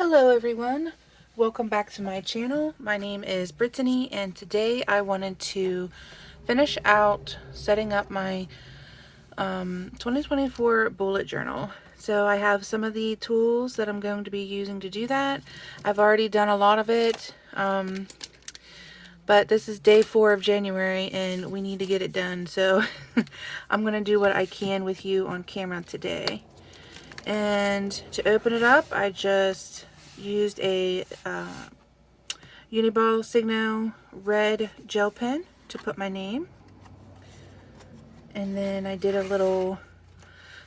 Hello everyone, welcome back to my channel. My name is Brittany and today I wanted to finish out setting up my 2024 bullet journal. So I have some of the tools that I'm going to be using to do that. I've already done a lot of it, but this is day 4 of January and we need to get it done. So I'm going to do what I can with you on camera today. And to open it up, I just used a Uniball Signo red gel pen to put my name. And then I did a little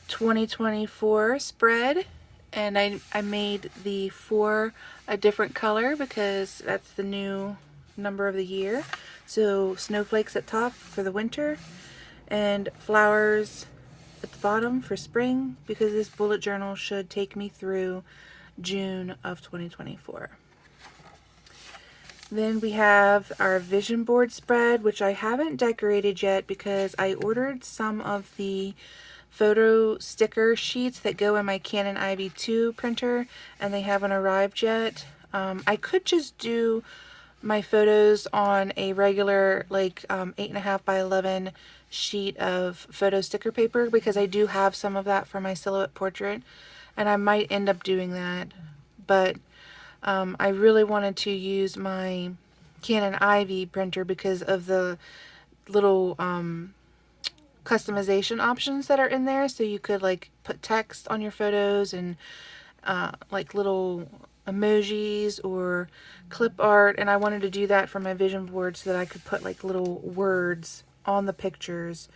2024 spread, and I made the 4 a different color because that's the new number of the year. So snowflakes at top for the winter and flowers at the bottom for spring, because this bullet journal should take me through June of 2024. Then we have our vision board spread, which I haven't decorated yet because I ordered some of the photo sticker sheets that go in my Canon IV2 printer and they haven't arrived yet. I could just do my photos on a regular 8.5 by 11 sheet of photo sticker paper, because I do have some of that for my silhouette portrait, and I might end up doing that, but I really wanted to use my Canon IV printer because of the little customization options that are in there, so you could put text on your photos and little emojis or clip art, and I wanted to do that for my vision board so that I could put little words on the pictures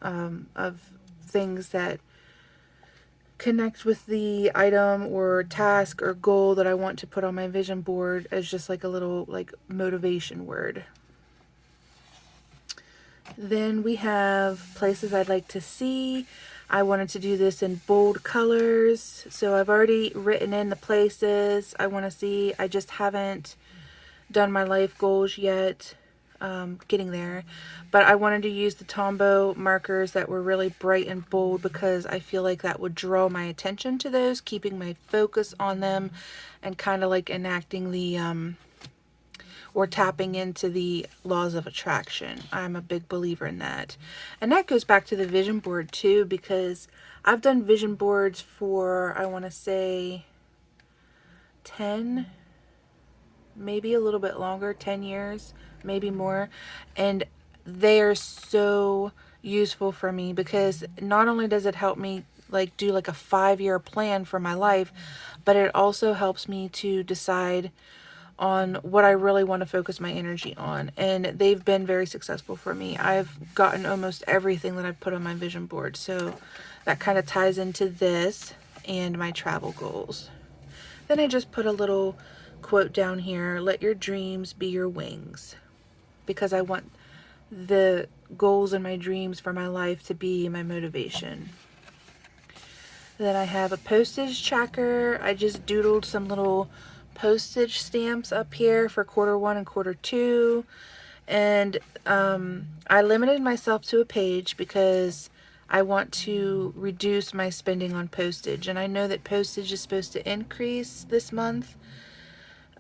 of things that connect with the item or task or goal that I want to put on my vision board as just a little motivation word. Then we have places I'd like to see. I wanted to do this in bold colors, so I've already written in the places I want to see. I just haven't done my life goals yet, getting there. But I wanted to use the Tombow markers that were really bright and bold because I feel like that would draw my attention to those, keeping my focus on them and kind of enacting the or tapping into the laws of attraction. I'm a big believer in that. And that goes back to the vision board too, because I've done vision boards for, I want to say 10, maybe a little bit longer, 10 years, maybe more. And they are so useful for me because not only does it help me do a 5-year plan for my life, but it also helps me to decide on what I really want to focus my energy on, and they've been very successful for me. I've gotten almost everything that I've put on my vision board, so that kind of ties into this and my travel goals. Then I just put a little quote down here, "Let your dreams be your wings," because I want the goals and my dreams for my life to be my motivation. Then I have a postage tracker. I just doodled some little postage stamps up here for Q1 and Q2, and I limited myself to a page because I want to reduce my spending on postage, and I know that postage is supposed to increase this month.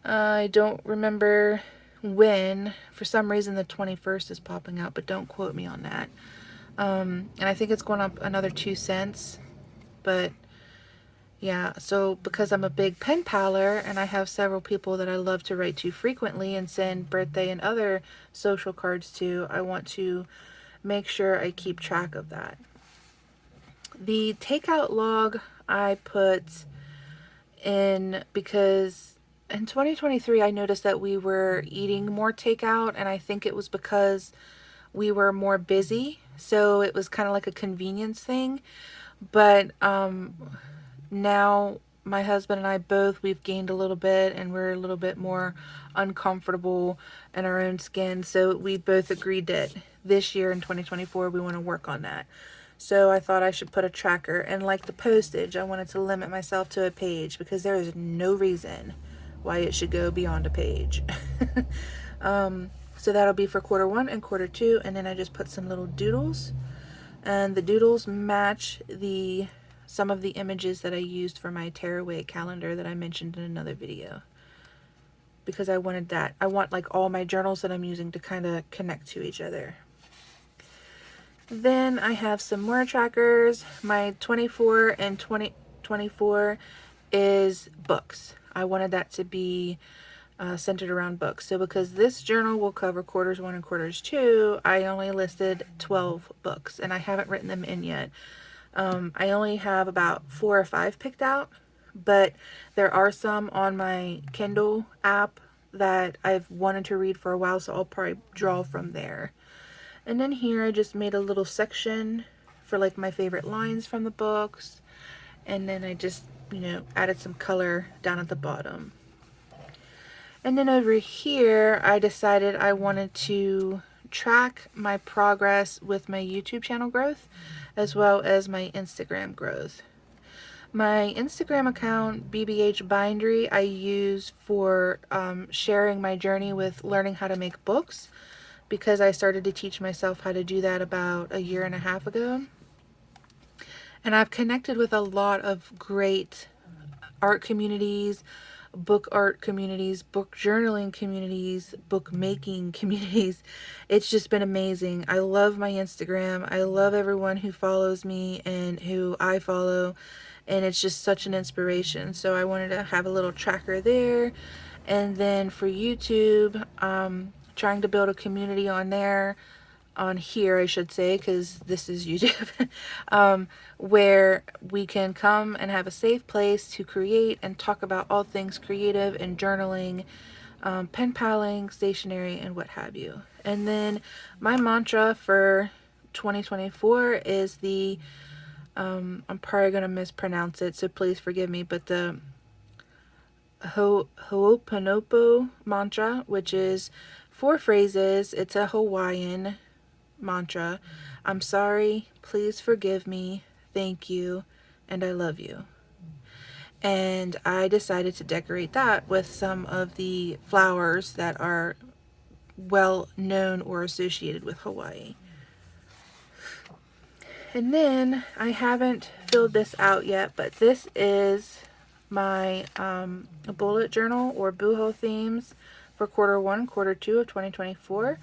I don't remember when. For some reason the 21st is popping out, but don't quote me on that. And I think it's going up another 2 cents, but yeah, so because I'm a big pen paler and I have several people that I love to write to frequently and send birthday and other social cards to, I want to make sure I keep track of that. The takeout log I put in because in 2023 I noticed that we were eating more takeout, and I think it was because we were more busy, so it was kind of like a convenience thing. But now my husband and I both, we've gained a little bit and we're a little bit more uncomfortable in our own skin, so we both agreed that this year in 2024 we want to work on that. So I thought I should put a tracker, and like the postage, I wanted to limit myself to a page because there is no reason why it should go beyond a page. So that'll be for Q1 and Q2, and then I just put some little doodles, and the doodles match the some of the images that I used for my tearaway calendar that I mentioned in another video, because I wanted that. I want like all my journals that I'm using to kind of connect to each other. Then I have some more trackers. My 24 and 2024 is books. I wanted that to be centered around books. So because this journal will cover quarters 1 and quarters 2, I only listed 12 books, and I haven't written them in yet. I only have about 4 or 5 picked out, but there are some on my Kindle app that I've wanted to read for a while, so I'll probably draw from there. And then here I just made a little section for like my favorite lines from the books, and then I just, you know, added some color down at the bottom. And then over here I decided I wanted to track my progress with my YouTube channel growth as well as my Instagram growth. My Instagram account, BBH Bindery, I use for sharing my journey with learning how to make books, because I started to teach myself how to do that about a year and a half ago. And I've connected with a lot of great art communities, book art communities, book journaling communities, book making communities. It's just been amazing. I love my Instagram. I love everyone who follows me and who I follow, and it's just such an inspiration. So I wanted to have a little tracker there. And then for YouTube, trying to build a community on there, on here I should say, because this is YouTube, where we can come and have a safe place to create and talk about all things creative and journaling, pen paling, stationery, and what have you. And then my mantra for 2024 is the, I'm probably going to mispronounce it, so please forgive me, but the Ho'oponopo mantra, which is 4 phrases. It's a Hawaiian mantra. I'm sorry, please forgive me, thank you, and I love you. And I decided to decorate that with some of the flowers that are well known or associated with Hawaii. And then I haven't filled this out yet, but this is my bullet journal or Bujo themes for quarter 1, quarter 2 of 2024.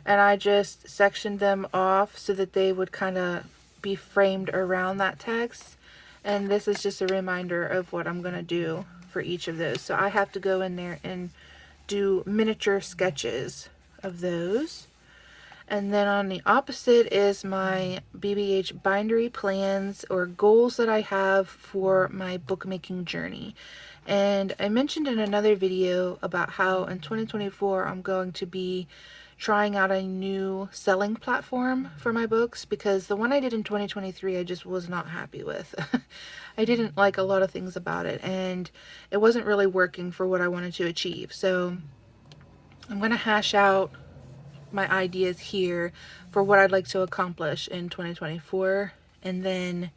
And I just sectioned them off so that they would kind of be framed around that text. And this is just a reminder of what I'm going to do for each of those. So I have to go in there and do miniature sketches of those. And then on the opposite is my BBH Bindery plans or goals that I have for my bookmaking journey. And I mentioned in another video about how in 2024 I'm going to be trying out a new selling platform for my books, because the one I did in 2023 I just was not happy with. I didn't like a lot of things about it, and it wasn't really working for what I wanted to achieve. So I'm going to hash out my ideas here for what I'd like to accomplish in 2024, and then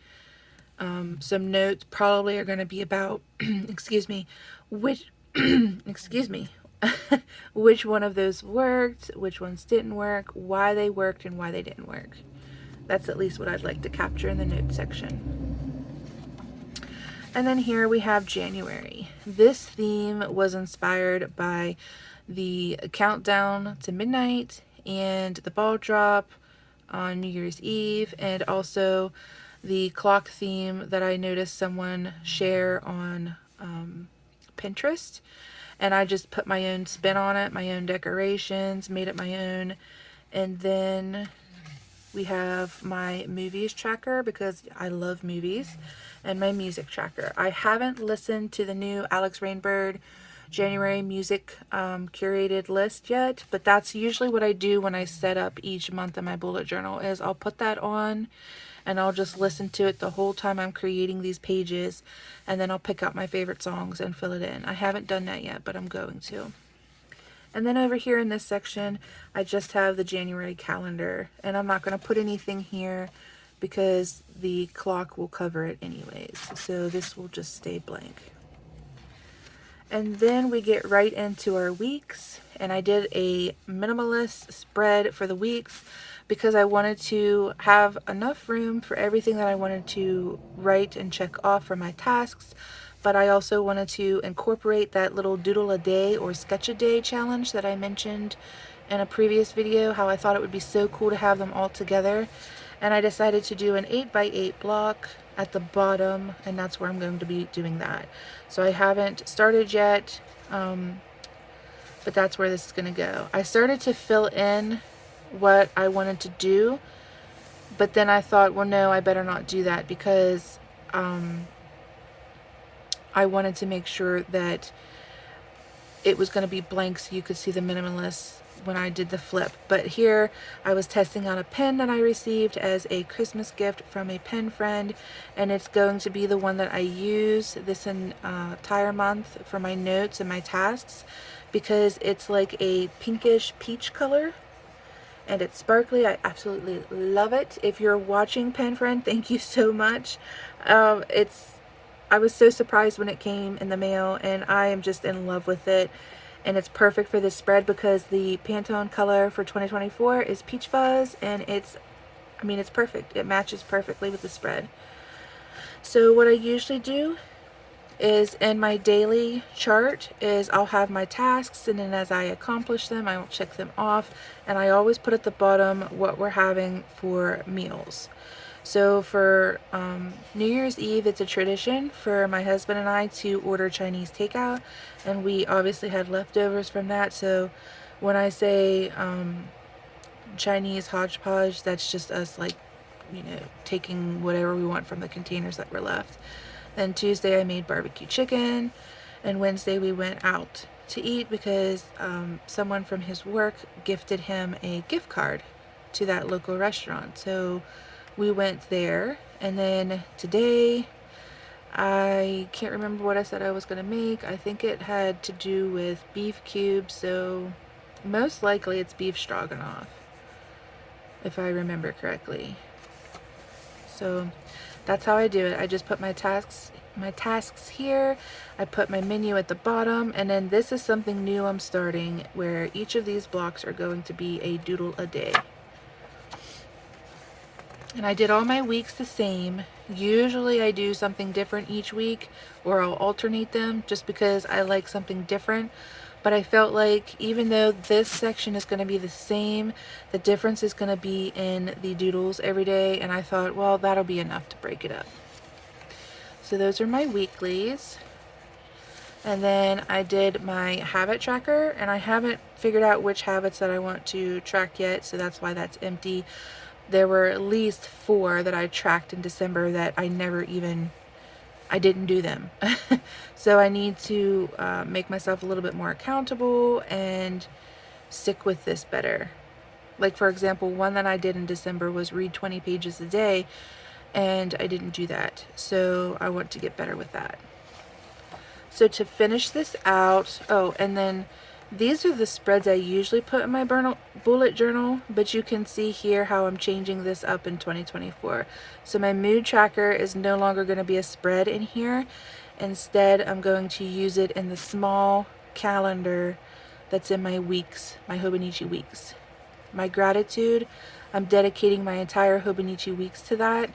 some notes probably are going to be about excuse me, which excuse me, which one of those worked, which ones didn't work, why they worked and why they didn't work. That's at least what I'd like to capture in the notes section. And then here we have January. This theme was inspired by the countdown to midnight and the ball drop on New Year's Eve, and also the clock theme that I noticed someone share on Pinterest. And I just put my own spin on it, my own decorations, made it my own. And then we have my movies tracker, because I love movies, and my music tracker. I haven't listened to the new Alex Rainbird January music curated list yet, but that's usually what I do when I set up each month in my bullet journal, is I'll put that on and I'll just listen to it the whole time I'm creating these pages, and then I'll pick out my favorite songs and fill it in. I haven't done that yet, but I'm going to. And then over here in this section, I just have the January calendar, and I'm not going to put anything here because the clock will cover it anyways. So this will just stay blank. And then we get right into our weeks, and I did a minimalist spread for the weeks because I wanted to have enough room for everything that I wanted to write and check off for my tasks, but I also wanted to incorporate that little doodle a day or sketch a day challenge that I mentioned in a previous video, how I thought it would be so cool to have them all together. And I decided to do an 8x8 block at the bottom, and that's where I'm going to be doing that. So I haven't started yet, but that's where this is going to go. I started to fill in what I wanted to do, but then I thought, well, no, I better not do that, because I wanted to make sure that it was going to be blank so you could see the minimalists when I did the flip. But here I was testing out a pen that I received as a Christmas gift from a pen friend, and it's going to be the one that I use this entire month for my notes and my tasks, because it's like a pinkish peach color and it's sparkly. I absolutely love it. If you're watching, pen friend, thank you so much. I was so surprised when it came in the mail, and I am just in love with it. And it's perfect for this spread because the Pantone color for 2024 is Peach Fuzz, and it's perfect. It matches perfectly with the spread. So what I usually do is, in my daily chart, is I'll have my tasks, and then as I accomplish them, I will check them off, and I always put at the bottom what we're having for meals. So for New Year's Eve, it's a tradition for my husband and I to order Chinese takeout, and we obviously had leftovers from that. So when I say Chinese hodgepodge, that's just us, like, taking whatever we want from the containers that were left. Then Tuesday I made barbecue chicken, and Wednesday we went out to eat because someone from his work gifted him a gift card to that local restaurant. So we went there, and then today, I can't remember what I said I was going to make. I think it had to do with beef cubes, so most likely it's beef stroganoff, if I remember correctly. So that's how I do it. I just put my tasks here, I put my menu at the bottom, and then this is something new I'm starting, where each of these blocks are going to be a doodle a day. And I did all my weeks the same. Usually I do something different each week, or I'll alternate them just because I like something different. But I felt like even though this section is going to be the same, the difference is going to be in the doodles every day. And I thought, well, that'll be enough to break it up. So those are my weeklies. And then I did my habit tracker, and I haven't figured out which habits that I want to track yet, so that's why that's empty. There were at least 4 that I tracked in December that I didn't do them. So I need to make myself a little bit more accountable and stick with this better. Like, for example, one that I did in December was read 20 pages a day, and I didn't do that. So I want to get better with that. So to finish this out, oh, and then these are the spreads I usually put in my bullet journal, but you can see here how I'm changing this up in 2024. So my mood tracker is no longer going to be a spread in here. Instead, I'm going to use it in the small calendar that's in my weeks, my Hobonichi weeks. My gratitude, I'm dedicating my entire Hobonichi weeks to that.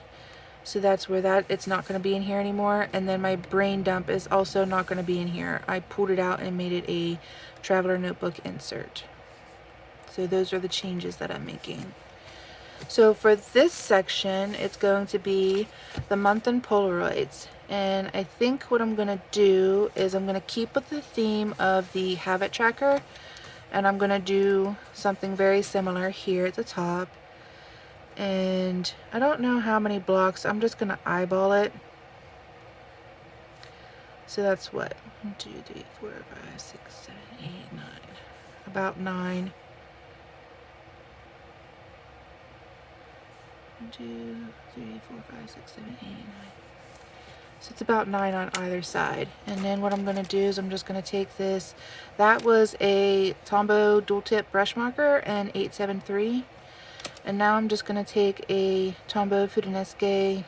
So that's where it's not going to be in here anymore. And then my brain dump is also not going to be in here. I pulled it out and made it a traveler notebook insert. So those are the changes that I'm making. So for this section, it's going to be the month in Polaroids. And I think what I'm going to do is I'm going to keep with the theme of the habit tracker. And I'm going to do something very similar here at the top. And I don't know how many blocks. I'm just going to eyeball it. So that's what? 1, 2, 3, 4, 5, 6, 7, 8, 9. About 9. 1, 2, 3, 4, 5, 6, 7, 8, 9. So it's about 9 on either side. And then what I'm going to do is I'm just going to take this. That was a Tombow dual tip brush marker in 873. And now I'm just going to take a Tombow Fudinesque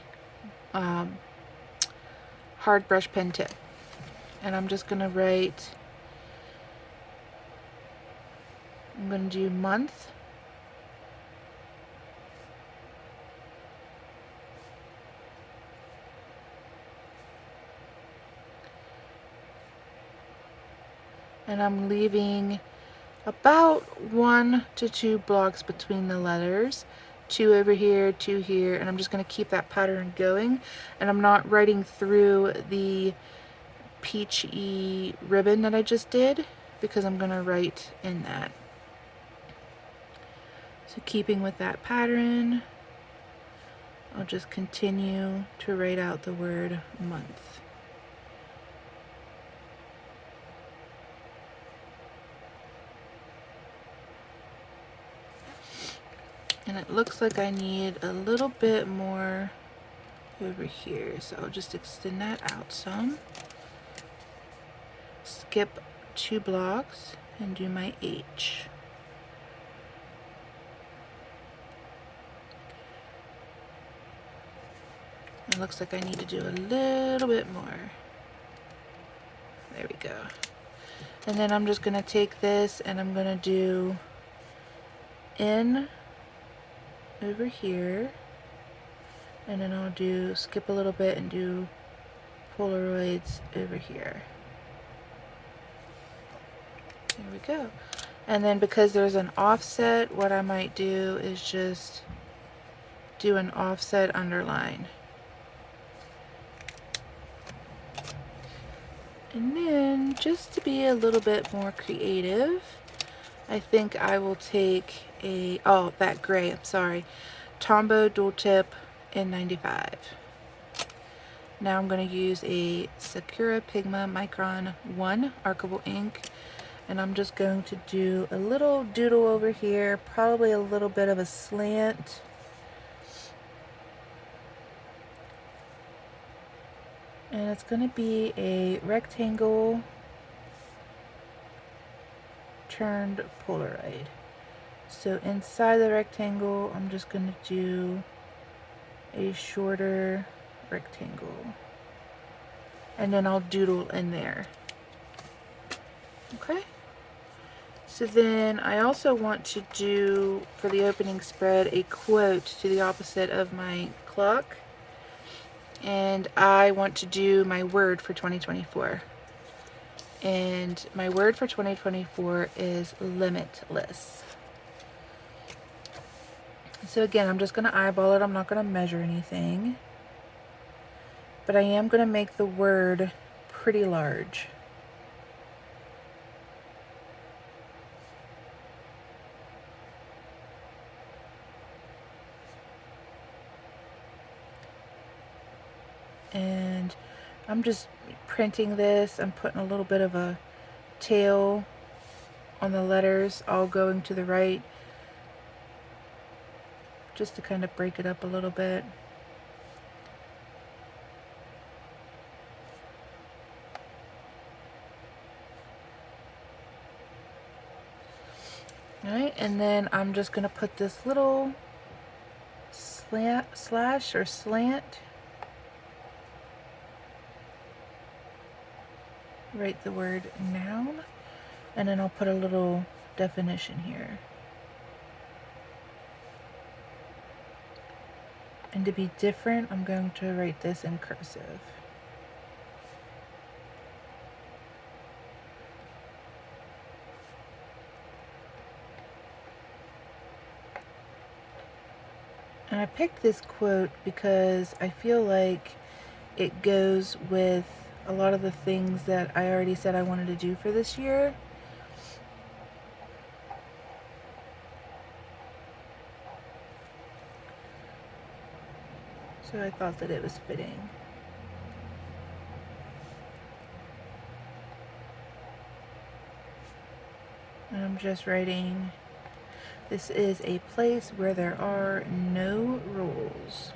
hard brush pen tip. And I'm just going to write, I'm going to do month, and I'm leaving about 1 to 2 blocks between the letters. 2 over here, 2 here, and I'm just going to keep that pattern going. And I'm not writing through the peachy ribbon that I just did because I'm going to write in that. So keeping with that pattern, I'll just continue to write out the word month. And it looks like I need a little bit more over here, so I'll just extend that out some. Skip 2 blocks and do my H. It looks like I need to do a little bit more. There we go. And then I'm just going to take this and I'm going to do N over here, and then I'll do skip a little bit and do Polaroids over here. There we go. And then because there's an offset, what I might do is just do an offset underline. And then just to be a little bit more creative, I think I will take a, oh, that gray, I'm sorry, Tombow dual tip N95. Now I'm going to use a Sakura Pigma Micron 1 Archivable ink, and I'm just going to do a little doodle over here, probably a little bit of a slant. And it's going to be a rectangle turned Polaroid. So inside the rectangle, I'm just going to do a shorter rectangle. And then I'll doodle in there. Okay? So then I also want to do, for the opening spread, a quote to the opposite of my clock. And I want to do my word for 2024. And my word for 2024 is limitless. So again, I'm just going to eyeball it. I'm not going to measure anything. But I am going to make the word pretty large. And I'm just printing this. I'm putting a little bit of a tail on the letters, all going to the right, just to kind of break it up a little bit. Alright, and then I'm just going to put this little slash or slant. Write the word noun, and then I'll put a little definition here. And to be different, I'm going to write this in cursive. And I picked this quote because I feel like it goes with a lot of the things that I already said I wanted to do for this year. So I thought that it was fitting. And I'm just writing, this is a place where there are no rules.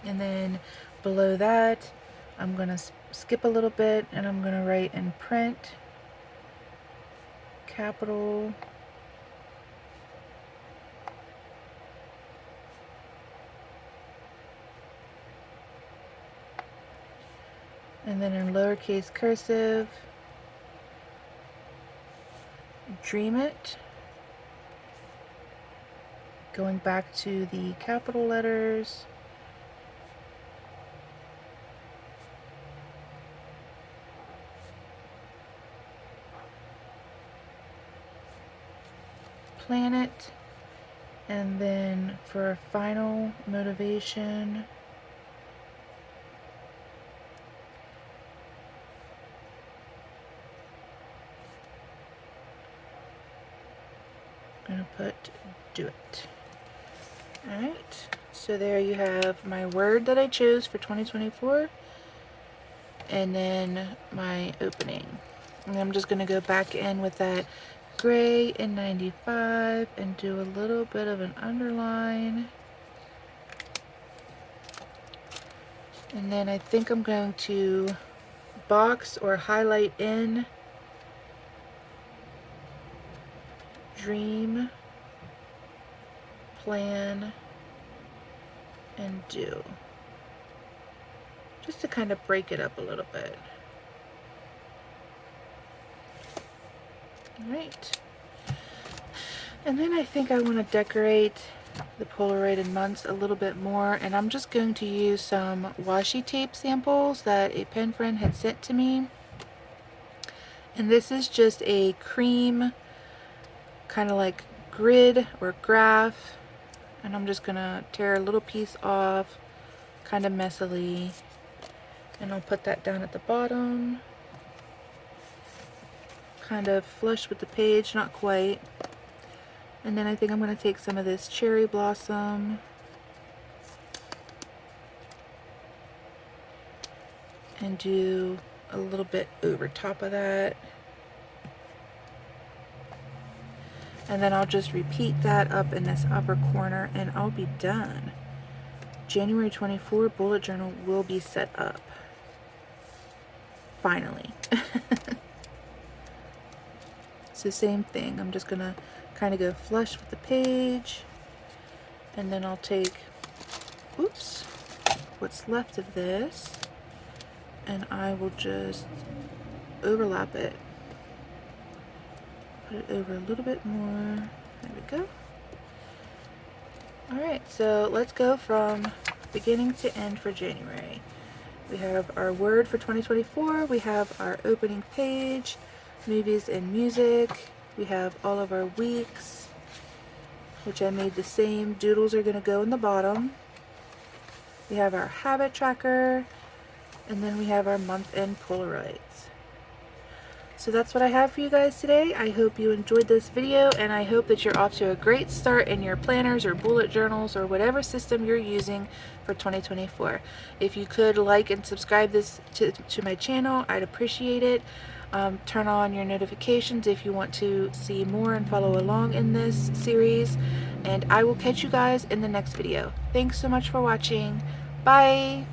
And then below that, I'm going to skip a little bit and I'm going to write in print, capital, and then in lowercase cursive, dream it, going back to the capital letters, planet. And then for a final motivation, I'm going to put do it. Alright, so there you have my word that I chose for 2024, and then my opening. And I'm just going to go back in with that gray in 95 and do a little bit of an underline. And then I think I'm going to box or highlight in dream, plan, and do. Just to kind of break it up a little bit. Alright. And then I think I want to decorate the Polaroid months a little bit more, and I'm just going to use some washi tape samples that a pen friend had sent to me. And this is just a cream kind of like grid or graph, and I'm just gonna tear a little piece off kind of messily, and I'll put that down at the bottom, kind of flush with the page, not quite. And then I think I'm going to take some of this cherry blossom and do a little bit over top of that. And then I'll just repeat that up in this upper corner and I'll be done. January 24 bullet journal will be set up. Finally. It's the same thing. I'm just going to kind of go flush with the page, and then I'll take, oops, what's left of this, and I will just overlap it. Put it over a little bit more. There we go. Alright, so let's go from beginning to end for January. We have our word for 2024, we have our opening page, movies and music, we have all of our weeks, which I made the same. Doodles are going to go in the bottom. We have our habit tracker, and then we have our month-end Polaroids. So that's what I have for you guys today. I hope you enjoyed this video, and I hope that you're off to a great start in your planners or bullet journals or whatever system you're using for 2024. If you could like and subscribe to my channel, I'd appreciate it. Turn on your notifications if you want to see more and follow along in this series, and I will catch you guys in the next video. Thanks so much for watching. Bye!